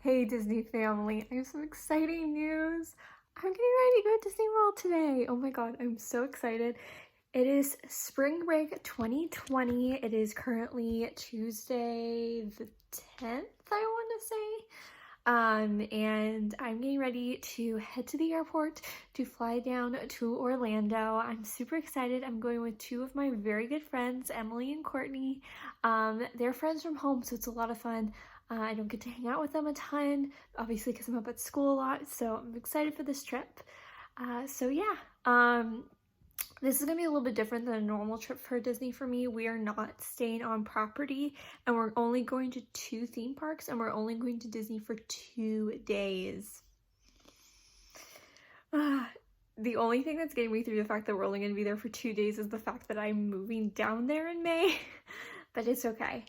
Hey Disney family, I have some exciting news. I'm getting ready to go to Disney World today. Oh my god, I'm so excited. It is spring break 2020. It is currently Tuesday the 10th, I want to say. And I'm getting ready to head to the airport to fly down to Orlando. I'm super excited. I'm going with two of my very good friends, Emily and Courtney. They're friends from home, so it's a lot of fun. I don't get to hang out with them a ton, obviously because I'm up at school a lot, so I'm excited for this trip. So yeah, this is gonna be a little bit different than a normal trip for Disney for me. We are not staying on property, and we're only going to 2 theme parks, and we're only going to Disney for 2 days. The only thing that's getting me through the fact that we're only going to be there for 2 days is the fact that I'm moving down there in May, but it's okay.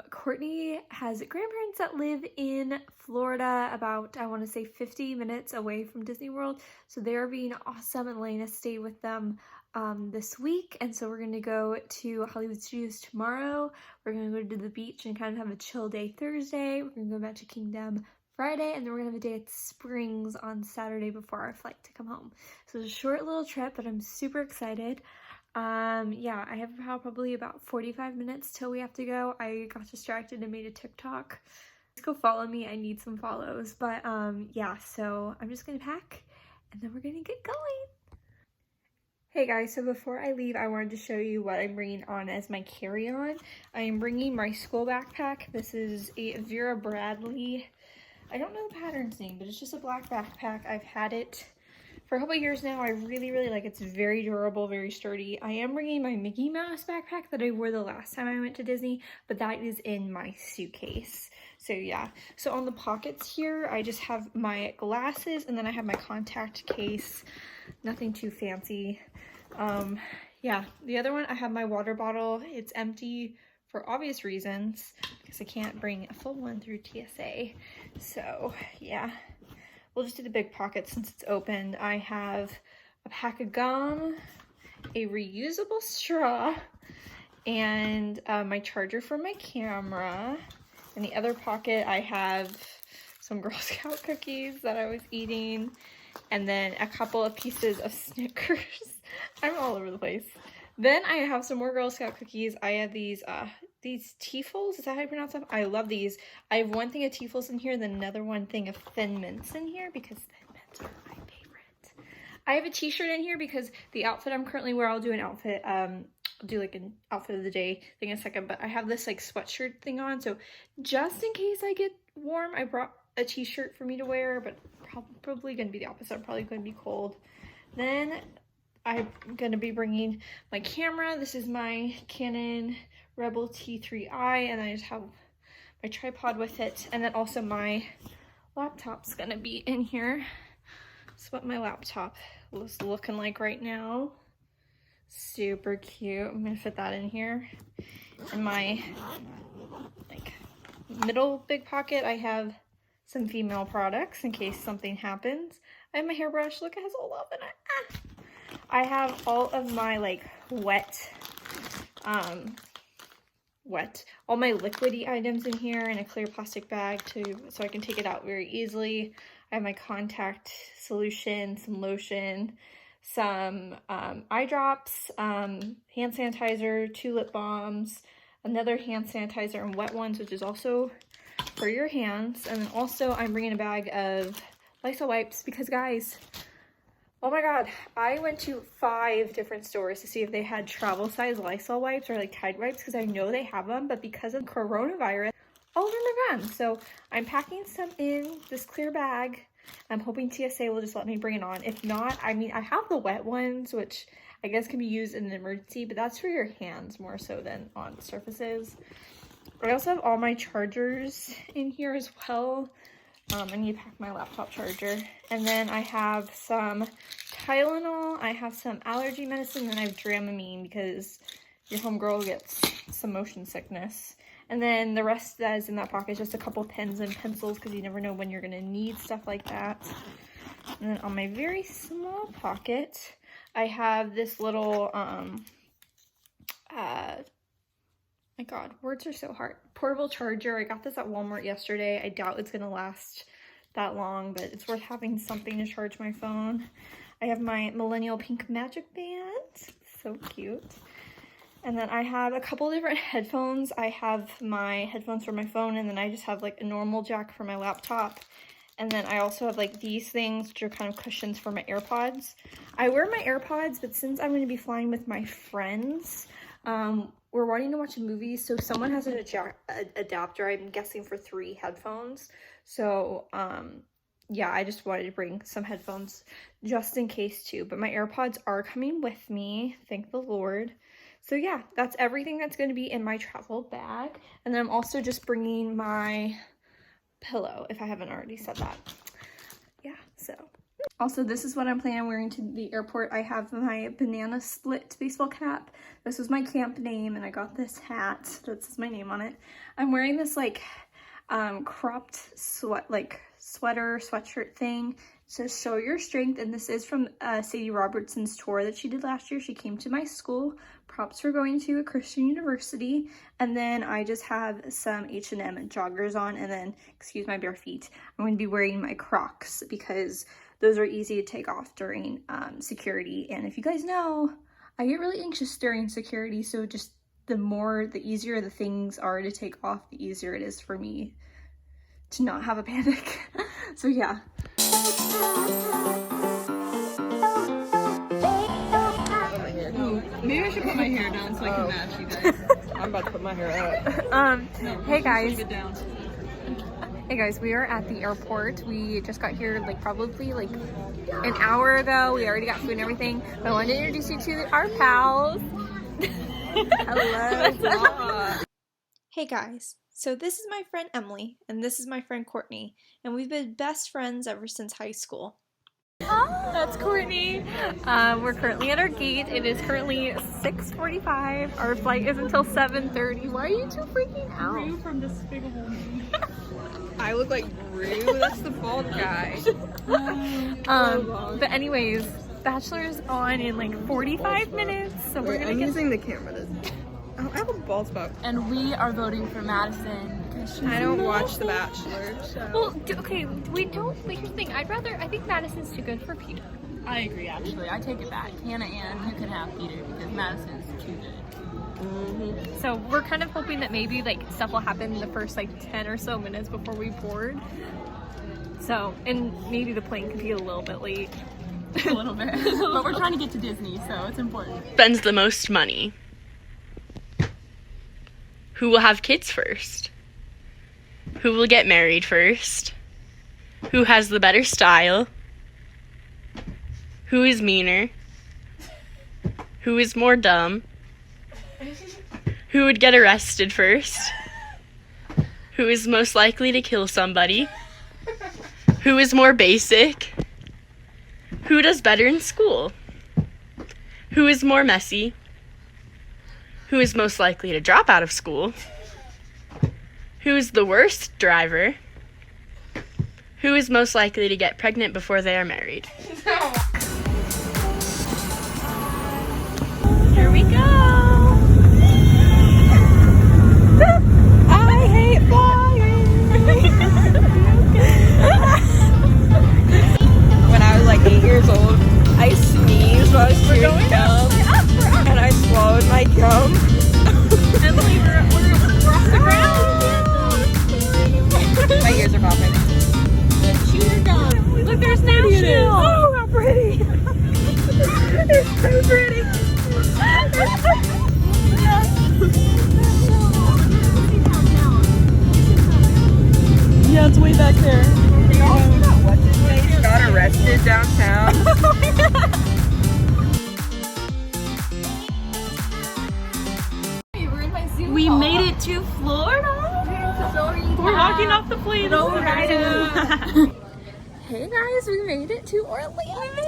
Courtney has grandparents that live in Florida, about, I want to say 50 minutes away from Disney World, so they're being awesome and letting us stay with them this week. And so we're going to go to Hollywood Studios tomorrow. We're going to go to the beach and kind of have a chill day Thursday. We're going to go back to Kingdom Friday, and then we're gonna have a day at Springs on Saturday before our flight to come home. So it's a short little trip, but I'm super excited. Yeah, I have probably about 45 minutes till we have to go. I got distracted and made a TikTok. Just go follow me, I need some follows. But yeah, so I'm just gonna pack and then we're gonna get going. Hey guys, so before I leave, I wanted to show you what I'm bringing on as my carry-on. I am bringing my school backpack. This is a Vera Bradley, I don't know the pattern's name, but it's just a black backpack. I've had it for a couple years now. I really like it. It's very durable, very sturdy. I am bringing my Mickey Mouse backpack that I wore the last time I went to Disney, but that is in my suitcase. So yeah, so on the pockets here, I just have my glasses, and then I have my contact case. Nothing too fancy. Yeah, the other one, I have my water bottle. It's empty for obvious reasons, because I can't bring a full one through TSA. So yeah, we'll just do the big pocket since it's open. I have a pack of gum, a reusable straw, and my charger for my camera. In the other pocket, I have some Girl Scout cookies that I was eating, and then a couple of pieces of Snickers. I'm all over the place. Then I have some more Girl Scout cookies. I have these Teafles, is that how you pronounce them? I love these. I have one thing of Teafles in here, and then another one thing of Thin Mints in here, because Thin Mints are my favorite. I have a t-shirt in here because the outfit I'm currently wearing, I'll do an outfit, I'll do like an outfit of the day thing in a second, but I have this like sweatshirt thing on, so just in case I get warm, I brought a t-shirt for me to wear, but probably gonna be the opposite. I'm probably gonna be cold. Then I'm gonna be bringing my camera. This is my Canon Rebel T3i, and I just have my tripod with it. And then also my laptop's gonna be in here. That's what my laptop was looking like right now. Super cute. I'm gonna fit that in here. In my like middle big pocket, I have some female products in case something happens. I have my hairbrush. Look, it has all love in it. Ah. I have all of my like all my liquidy items in here in a clear plastic bag so I can take it out very easily. I have my contact solution, some lotion, some eye drops, hand sanitizer, 2 lip balms, another hand sanitizer and wet ones, which is also for your hands. And then also I'm bringing a bag of Lysol wipes because, guys, oh my god, I went to 5 different stores to see if they had travel size Lysol wipes or like Tide wipes, because I know they have them, but because of coronavirus, all of them are gone. So I'm packing some in this clear bag. I'm hoping TSA will just let me bring it on. If not, I mean, I have the wet ones, which I guess can be used in an emergency, but that's for your hands more so than on surfaces. I also have all my chargers in here as well. I need to pack my laptop charger. And then I have some Tylenol, I have some allergy medicine, and I have Dramamine because your homegirl gets some motion sickness. And then the rest that is in that pocket is just a couple pens and pencils, because you never know when you're going to need stuff like that. And then on my very small pocket, I have this little My god, words are so hard. Portable charger. I got this at Walmart yesterday. I doubt it's gonna last that long, but it's worth having something to charge my phone. I have my millennial pink magic band. So cute. And then I have a couple different headphones. I have my headphones for my phone, and then I just have like a normal jack for my laptop. And then I also have like these things, which are kind of cushions for my AirPods. I wear my AirPods, but since I'm going to be flying with my friends, we're wanting to watch a movie, so someone has an adapter, I'm guessing, for 3 headphones. So, yeah, I just wanted to bring some headphones just in case too. But my AirPods are coming with me, thank the Lord. So yeah, that's everything that's going to be in my travel bag. And then I'm also just bringing my pillow, if I haven't already said that. Yeah, so. Also, this is what I'm planning on wearing to the airport. I have my banana split baseball cap. This was my camp name, and I got this hat that says my name on it. I'm wearing this like cropped sweatshirt thing. It says show your strength, and this is from Sadie Robertson's tour that she did last year. She came to my school. Props for going to a Christian university. And then I just have some H&M joggers on, and then, excuse my bare feet, I'm going to be wearing my Crocs because those are easy to take off during security. And if you guys know, I get really anxious during security, so just the easier the things are to take off, the easier it is for me to not have a panic. So yeah. Maybe I should put my hair down so I can match you guys. I'm about to put my hair up. Hey guys. Hey guys, we are at the airport. We just got here probably an hour ago. We already got food and everything. But I wanted to introduce you to our pals. Hello. Hey guys. So this is my friend Emily, and this is my friend Courtney, and we've been best friends ever since high school. That's Courtney. We're currently at our gate. It is currently 6:45. Our flight is until 7:30. Why are you two freaking out? Rue from Despicable Me. I look like Rue. That's the bald guy. But anyways, Bachelor is on in 45 minutes. So we're gonna get using the camera. Oh, I have a bald spot. And we are voting for Madison because I don't watch The Bachelor. So. Well, okay, we don't. But here's the thing. I think Madison's too good for Peter. I agree, actually. I take it back. Hannah Ann, you can have Peter because Madison's too good. So we're kind of hoping that maybe stuff will happen in the first 10 or so minutes before we board. So, and maybe the plane could be a little bit late. A little bit. But we're trying to get to Disney, so it's important. Spends the most money? Who will have kids first? Who will get married first? Who has the better style? Who is meaner? Who is more dumb? Who would get arrested first? Who is most likely to kill somebody? Who is more basic? Who does better in school? Who is more messy? Who is most likely to drop out of school? Who is the worst driver? Who is most likely to get pregnant before they are married? Here we go. I hate flying. When I was 8 years old, I sneezed when I was chewing gum, and I swallowed my gum. Emily, we're off the ground. My ears are popping. Chew your gum. Look, there's Nashville. Oh, how pretty! It's so pretty. Yeah, it's way back there. What's his face got arrested downtown? We made it to Florida. We're walking off the plane. Hey guys, we made it to Orlando.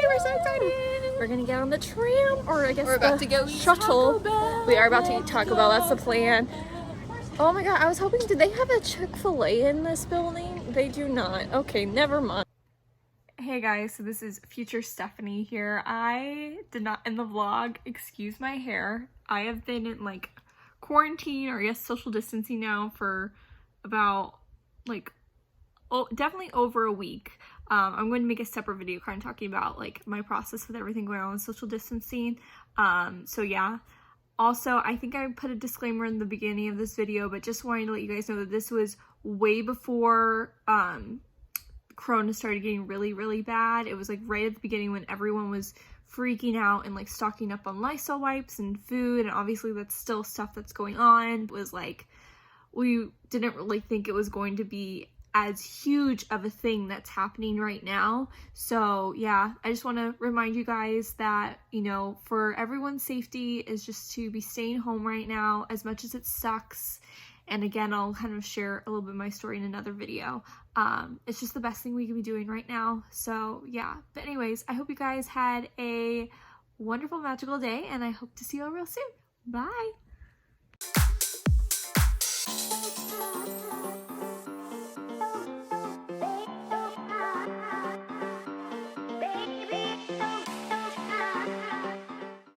We're so excited. We're gonna get on the tram, or I guess we're about to go shuttle. We are about to eat Taco Bell. That's the plan. Oh my god, I was hoping, did they have a Chick-fil-A in this building? They do not. Okay, never mind. Hey guys, so this is future Stephanie here. I did not end the vlog. Excuse my hair. I have been in quarantine, or I guess social distancing now, for about like definitely over a week. I'm going to make a separate video kind of talking about like my process with everything going on with social distancing. So yeah. Also, I think I put a disclaimer in the beginning of this video, but just wanting to let you guys know that this was way before Corona started getting really, really bad. It was like right at the beginning when everyone was freaking out and like stocking up on Lysol wipes and food, and obviously that's still stuff that's going on. It was like, we didn't really think it was going to be as huge of a thing that's happening right now. So yeah, I just want to remind you guys that, you know, for everyone's safety is just to be staying home right now, as much as it sucks. And again, I'll kind of share a little bit of my story in another video. It's just the best thing we can be doing right now. So yeah, but anyways, I hope you guys had a wonderful, magical day, and I hope to see you all real soon. Bye.